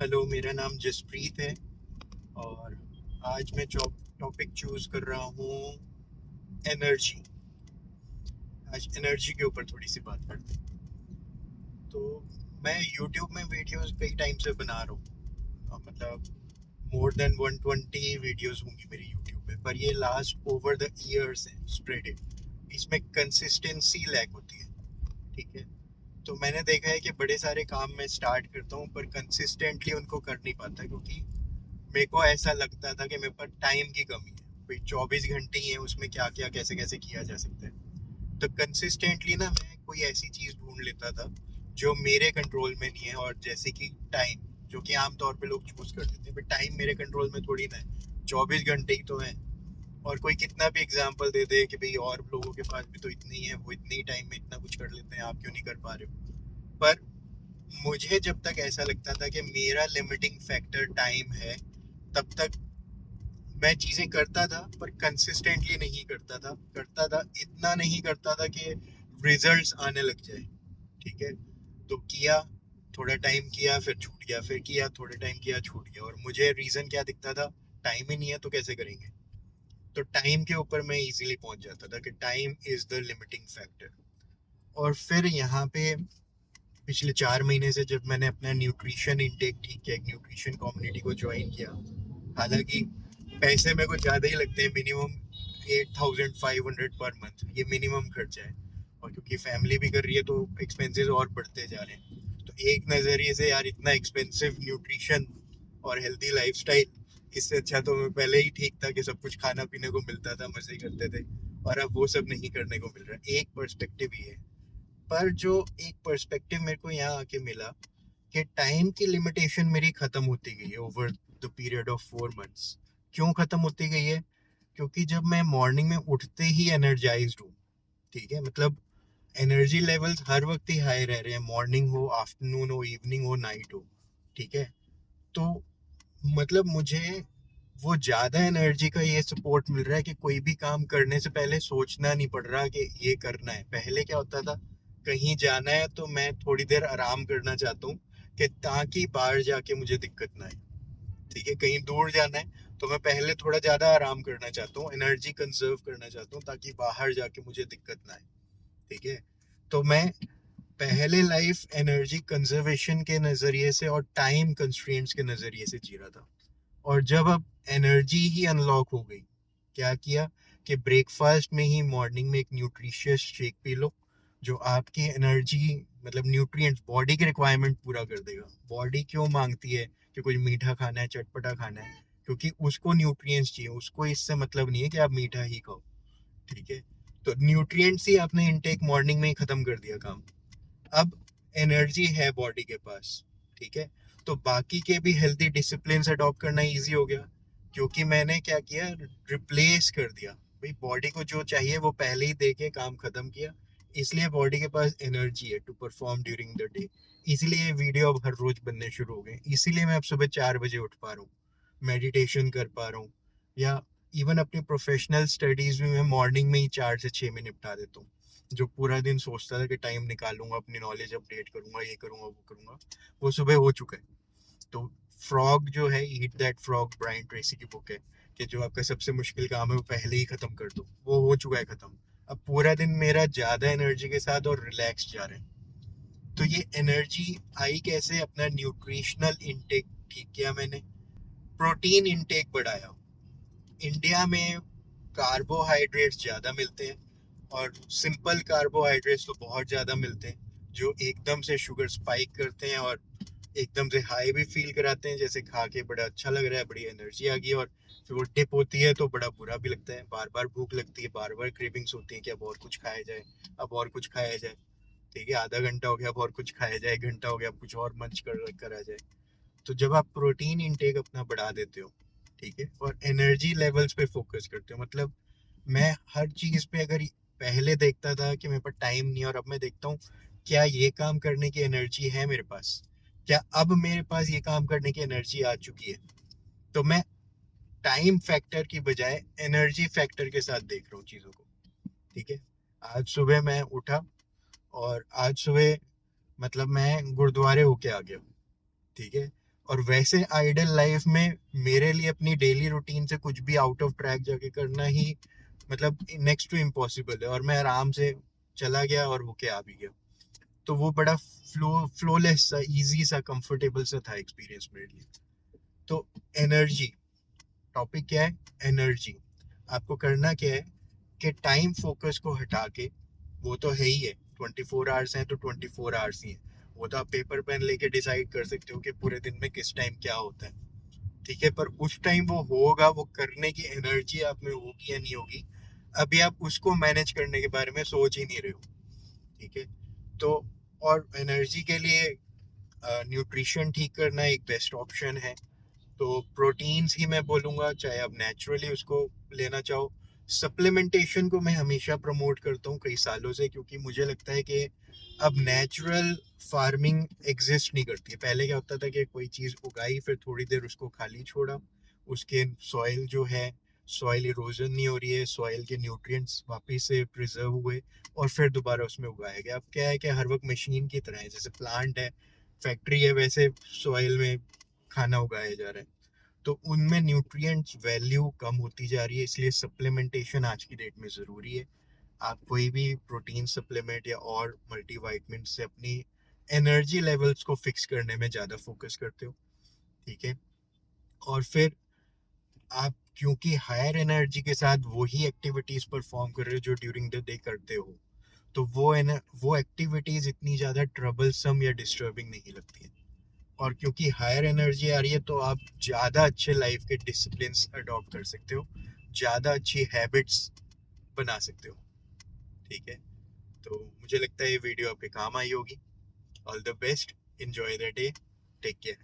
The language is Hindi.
हेलो, मेरा नाम जसप्रीत है और आज मैं टॉपिक चूज कर रहा हूँ एनर्जी। आज एनर्जी के ऊपर थोड़ी सी बात करते हैं। तो मैं यूट्यूब में वीडियोस कई टाइम से बना रहा हूँ, मतलब मोर देन 120 वीडियोस होंगी मेरी यूट्यूब पे, पर ये लास्ट ओवर द इयर्स है स्प्रेडेड। इसमें कंसिस्टेंसी लैक होती है। ठीक है, तो मैंने देखा है कि बड़े सारे काम मैं स्टार्ट करता हूँ पर कंसिस्टेंटली उनको कर नहीं पाता, क्योंकि मेरे को ऐसा लगता था कि मेरे पास टाइम की कमी है। भाई 24 घंटे ही है, उसमें क्या क्या कैसे कैसे किया जा सकता है। तो कंसिस्टेंटली ना मैं कोई ऐसी चीज ढूंढ लेता था जो मेरे कंट्रोल में नहीं है, और जैसे कि टाइम, जो कि आमतौर पे लोग चूज कर लेते हैं, बट टाइम मेरे कंट्रोल में थोड़ी ना है। 24 घंटे ही तो है। और कोई कितना भी एग्जाम्पल दे दे कि भाई और लोगों के पास भी तो इतनी ही है, वो इतनी टाइम में इतना कुछ कर लेते हैं, आप क्यों नहीं कर पा रहे हो। पर मुझे जब तक ऐसा लगता था कि मेरा लिमिटिंग फैक्टर टाइम है, तब तक मैं चीजें करता था पर कंसिस्टेंटली नहीं करता था इतना नहीं करता था कि रिजल्ट्स आने लग जाए। ठीक है, तो किया, थोड़ा टाइम किया, फिर छूट गया, फिर किया, थोड़े टाइम किया, छूट गया, और मुझे रीजन क्या दिखता था? टाइम ही नहीं है तो कैसे करेंगे। तो टाइम के ऊपर मैं इजीली पहुंच जाता था कि time is the limiting factor. और फिर यहाँ पे पिछले 4 महीने से जब मैंने अपना न्यूट्रिशन इंटेक ठीक किया, एक न्यूट्रिशन कम्युनिटी को ज्वाइन किया। हालांकि पैसे मेरे को ज़्यादा ही लगते हैं, मिनिमम 8,500 पर मंथ, ये मिनिमम खर्चा है। और क्योंकि फैमिली भी कर रही है तो एक्सपेंसेस और बढ़ते जा रहे हैं। तो एक नज़रिए से यार, इतना एक्सपेंसिव न्यूट्रिशन और हेल्दी लाइफस्टाइल, इससे अच्छा तो मैं पहले ही ठीक था कि सब कुछ खाना पीने को मिलता था, मजे करते थे। और अब वो सब नहीं करने को मिल रहा। एक पर्सपेक्टिव ही है। पर जो एक पर्सपेक्टिव मेरे को यहाँ आके मिला कि टाइम की लिमिटेशन मेरी खत्म होती गई है over the period of 4 months. क्यों खत्म होती गई है? क्योंकि जब मैं मॉर्निंग में उठते ही एनर्जाइज्ड हूँ, ठीक है, मतलब एनर्जी लेवल्स हर वक्त ही हाई रह रहे हैं, मॉर्निंग हो, आफ्टरनून हो, इवनिंग हो, नाइट हो। ठीक है, तो मतलब मुझे वो ज्यादा एनर्जी का ये सपोर्ट मिल रहा है कि कोई भी काम करने से पहले सोचना नहीं पड़ रहा कि ये करना है। पहले क्या होता था, कहीं जाना है तो मैं थोड़ी देर आराम करना चाहता हूँ कि ताकि बाहर जाके मुझे दिक्कत ना आए। ठीक है, कहीं दूर जाना है तो मैं पहले थोड़ा ज्यादा आराम करना चाहता हूँ, एनर्जी कंजर्व करना चाहता हूँ, ताकि बाहर जाके मुझे दिक्कत ना आए। ठीक है, तो मैं पहले लाइफ एनर्जी कंजर्वेशन के नजरिए से और टाइम कंस्ट्रेंट्स के नजरिए से जी रहा था। और जब अब एनर्जी ही अनलॉक हो गई, क्या किया कि ब्रेकफास्ट में ही मॉर्निंग में एक न्यूट्रिशियस शेक पी लो, जो आपकी एनर्जी, मतलब न्यूट्रिएंट्स, बॉडी की रिक्वायरमेंट पूरा कर देगा। बॉडी क्यों मांगती है कि कुछ मीठा खाना है, चटपटा खाना है? क्योंकि उसको न्यूट्रिएंट्स चाहिए, उसको इससे मतलब नहीं है कि आप मीठा ही खाओ। ठीक है, तो न्यूट्रिएंट्स ही आपने इनटेक मॉर्निंग में ही खत्म कर दिया काम। अब एनर्जी है बॉडी के पास। ठीक है, तो बाकी के भी हेल्दी डिसिप्लिन अडॉप्ट करना इजी हो गया, क्योंकि मैंने क्या किया, रिप्लेस कर दिया। भाई बॉडी को जो चाहिए वो पहले ही दे के काम खत्म किया। इसलिए बॉडी के पास एनर्जी है to perform during the day. इसीलिए वीडियो अब हर रोज बनने शुरू हो गए, इसीलिए मैं अब सुबह 4 बजे उठ पा रहा हूँ, मेडिटेशन कर पा रहा हूँ, या इवन अपनी प्रोफेशनल स्टडीज भी मैं मॉर्निंग में ही 4 से 6 में निपटा देता हूँ। जो पूरा दिन सोचता था कि टाइम निकालूंगा, अपनी नॉलेज अपडेट करूंगा, ये करूंगा, वो करूंगा, वो सुबह हो चुका है। तो फ्रॉग जो है, eat that frog, Brian Tracy की बुक है, कि जो आपका सबसे मुश्किल काम है वो पहले ही खत्म कर दो, वो हो चुका है खत्म। अब पूरा दिन मेरा ज्यादा एनर्जी के साथ और रिलैक्स जा रहा है। तो ये एनर्जी आई कैसे? अपना न्यूट्रिशनल इनटेक ठीक किया मैंने, प्रोटीन इनटेक बढ़ाया। इंडिया में कार्बोहाइड्रेट्स ज़्यादा मिलते हैं, और सिंपल कार्बोहाइड्रेट्स तो बहुत ज़्यादा मिलते हैं, जो एकदम से शुगर स्पाइक करते हैं और एकदम से हाई भी फील कराते हैं, जैसे खा के बड़ा अच्छा लग रहा है, बड़ी एनर्जी आ गई, और फिर वो डिप होती है तो बड़ा बुरा भी लगता है, बार बार भूख लगती है, बार बार क्रेविंग्स होती है कि अब और कुछ खाया जाए, अब और कुछ खाया जाए। ठीक है, आधा घंटा हो गया, अब और कुछ खाया जाए, घंटा हो गया, अब कुछ और मंच करा जाए। तो जब आप प्रोटीन इंटेक अपना बढ़ा देते हो, ठीक है, और एनर्जी लेवल्स पे फोकस करते हो, मतलब मैं हर चीज पे, अगर पहले देखता था कि मेरे पास टाइम नहीं है, और अब मैं देखता हूँ क्या ये काम करने की एनर्जी है मेरे पास, क्या अब मेरे पास ये काम करने की एनर्जी आ चुकी है, तो मैं टाइम फैक्टर की बजाय एनर्जी फैक्टर के साथ देख रहा हूँ चीजों को। ठीक है, आज सुबह मैं उठा, और आज सुबह मतलब मैं गुरुद्वारे होके आ गया। ठीक है, और वैसे आइडल लाइफ में मेरे लिए अपनी डेली रूटीन से कुछ भी आउट ऑफ ट्रैक जाके करना ही मतलब नेक्स्ट टू इम्पॉसिबल है, और मैं आराम से चला गया और होके आ भी गया। तो वो बड़ा फ्लोलेस सा, इजी सा, कंफर्टेबल सा था एक्सपीरियंस मेरे लिए। तो एनर्जी, टॉपिक क्या है? एनर्जी। आपको करना क्या है कि टाइम फोकस को हटा के, वो तो है ही है, 24 आवर्स हैं तो 24 आवर्स ही है। वो तो आप पेपर पेन लेके डिसाइड कर सकते हो कि पूरे दिन में किस टाइम क्या होता है, ठीक है, पर उस टाइम वो होगा, वो करने की एनर्जी आप में होगी या नहीं होगी, अभी आप उसको मैनेज करने के बारे में सोच ही नहीं रहे हो, ठीक है। तो और एनर्जी के लिए न्यूट्रिशन ठीक करना एक बेस्ट ऑप्शन है। तो प्रोटीन्स ही मैं बोलूँगा, चाहे आप नेचुरली उसको लेना चाहो। सप्लीमेंटेशन को मैं हमेशा प्रमोट करता हूँ कई सालों से, क्योंकि मुझे लगता है कि अब नेचुरल फार्मिंग एग्जिस्ट नहीं करती है। पहले क्या होता था कि कोई चीज़ उगाई, फिर थोड़ी देर उसको खाली छोड़ा, उसके सॉइल जो है, सॉइल इरोजन नहीं हो रही है, सॉइल के न्यूट्रिएंट्स वापस से प्रिजर्व हुए, और फिर दोबारा उसमें उगाया गया। अब क्या है कि हर वक्त मशीन की तरह है, जैसे प्लांट है, फैक्ट्री है, वैसे सॉइल में खाना उगाया जा रहा है। तो उनमें न्यूट्रिएंट्स वैल्यू कम होती जा रही है, इसलिए सप्लीमेंटेशन आज की डेट में ज़रूरी है। आप कोई भी प्रोटीन सप्लीमेंट या और मल्टीवाइटमिन से अपनी एनर्जी लेवल्स को फिक्स करने में ज़्यादा फोकस करते हो, ठीक है। और फिर आप क्योंकि हायर एनर्जी के साथ वही एक्टिविटीज़ परफॉर्म कर रहे हो जो ड्यूरिंग द डे करते हो, तो वो एक्टिविटीज़ इतनी ज़्यादा ट्रबलसम या डिस्टर्बिंग नहीं लगती है। और क्योंकि हायर एनर्जी आ रही है, तो आप ज़्यादा अच्छे लाइफ के डिसिप्लिन अडॉप्ट कर सकते हो, ज़्यादा अच्छी हैबिट्स बना सकते हो, ठीक है। तो मुझे लगता है ये वीडियो आपके काम आई होगी। All the best, enjoy the day, take care.